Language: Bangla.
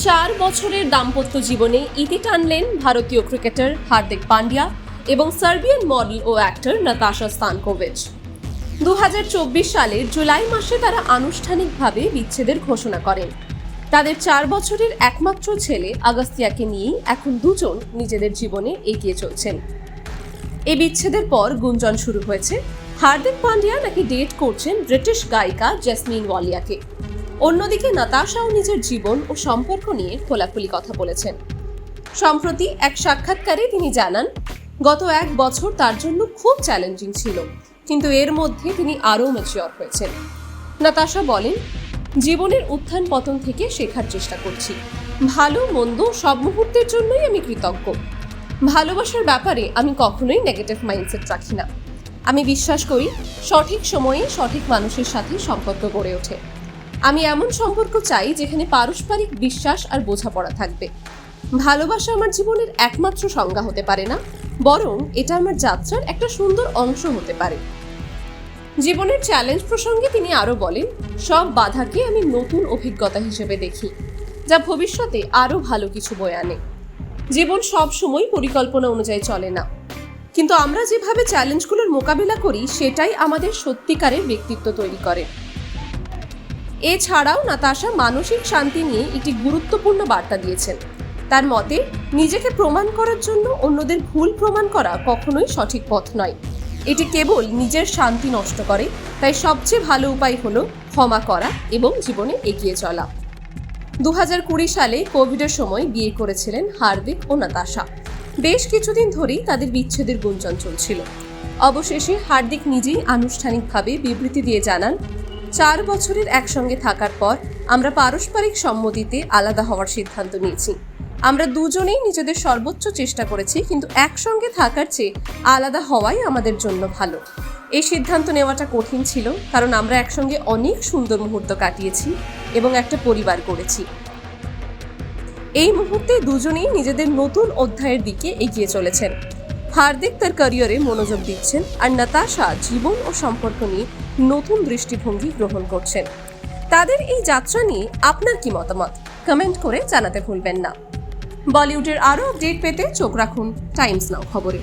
4 বছরের দাম্পত্য জীবনে ইতি টানলেন ভারতীয় ক্রিকেটার হার্দিক পান্ডিয়া এবং সার্বিয়ান মডেল ও অ্যাক্টর নাতাশা স্তানকোভিচ। 2024 সালের জুলাই মাসে তারা আনুষ্ঠানিকভাবে বিচ্ছেদের ঘোষণা করেন। তাদের 4 বছরের একমাত্র ছেলে আগস্তিয়াকে নিয়েই এখন দুজন নিজেদের জীবনে এগিয়ে চলছেন। এই বিচ্ছেদের পর গুঞ্জন শুরু হয়েছে হার্দিক পান্ডিয়া নাকি ডেট করছেন ব্রিটিশ গায়িকা জেসমিন ওয়ালিয়াকে। অন্যদিকে নাতাশাও নিজের জীবন ও সম্পর্ক নিয়ে খোলাখুলি কথা বলেছেন। সম্প্রতি এক সাক্ষাৎকারে তিনি জানান, গত 1 বছর তার জন্য খুব চ্যালেঞ্জিং ছিল, কিন্তু এর মধ্যে তিনি আরও ম্যাচিওর হয়েছেন। নাতাশা বলেন, জীবনের উত্থান পতন থেকে শেখার চেষ্টা করছি। ভালো মন্দ সব মুহূর্তের জন্যই আমি কৃতজ্ঞ। ভালোবাসার ব্যাপারে আমি কখনোই নেগেটিভ মাইন্ডসেট রাখি না। আমি বিশ্বাস করি সঠিক সময়ে সঠিক মানুষের সাথে সম্পর্ক গড়ে ওঠে। আমি এমন সম্পর্ক চাই যেখানে পারস্পরিক বিশ্বাস আর বোঝাপড়া থাকবে। ভালোবাসা আমার জীবনের একমাত্র সংজ্ঞা হতে পারে না, বরং এটা আমার যাত্রার একটা সুন্দর অংশ হতে পারে। জীবনের চ্যালেঞ্জ প্রসঙ্গে তিনি আরও বলেন, সব বাধাকে আমি নতুন অভিজ্ঞতা হিসেবে দেখি, যা ভবিষ্যতে আরও ভালো কিছু বয়ে আনে। জীবন সব সময় পরিকল্পনা অনুযায়ী চলে না, কিন্তু আমরা যেভাবে চ্যালেঞ্জগুলোর মোকাবিলা করি সেটাই আমাদের সত্যিকারের ব্যক্তিত্ব তৈরি করে। এছাড়াও নাতাশা মানসিক শান্তি নিয়ে একটি গুরুত্বপূর্ণ বার্তা দিয়েছেন। তার মতে, নিজেকে প্রমাণ করার জন্য অন্যদের ভুল প্রমাণ করা কখনোই সঠিক পথ নয়। এটি কেবল নিজের শান্তি নষ্ট করে। তাই সবচেয়ে ভালো উপায় হলো ক্ষমা করা এবং জীবনে এগিয়ে চলা। 2020 সালে কোভিডের সময় বিয়ে করেছিলেন হার্দিক ও নাতাশা। বেশ কিছুদিন ধরেই তাদের বিচ্ছেদের গুঞ্জন চলছিল। অবশেষে হার্দিক নিজেই আনুষ্ঠানিকভাবে বিবৃতি দিয়ে জানান, 4 বছরের একসঙ্গে থাকার পর আমরা পারস্পরিক সম্মতিতে আলাদা হওয়ার সিদ্ধান্ত নিয়েছি। আমরা দুজনেই নিজেদের সর্বোচ্চ চেষ্টা করেছি, কিন্তু একসঙ্গে থাকার চেয়ে আলাদা হওয়াই আমাদের জন্য ভালো। এই সিদ্ধান্ত নেওয়াটা কঠিন ছিল, কারণ আমরা একসঙ্গে অনেক সুন্দর মুহূর্ত কাটিয়েছি এবং একটা পরিবার গড়েছি। এই মুহূর্তে দুজনেই নিজেদের নতুন অধ্যায়ের দিকে এগিয়ে চলেছেন। হার্দিক তার ক্যারিয়ারে মনোযোগ দিচ্ছেন, আর নাতাশা জীবন ও সম্পর্ক নিয়ে নতুন দৃষ্টিভঙ্গি গ্রহণ করছেন। তাদের এই যাত্রা নিয়ে আপনার কি মতামত কমেন্ট করে জানাতে ভুলবেন না। বলিউডের আরও আপডেট পেতে চোখ রাখুন টাইমস নাও খবরে।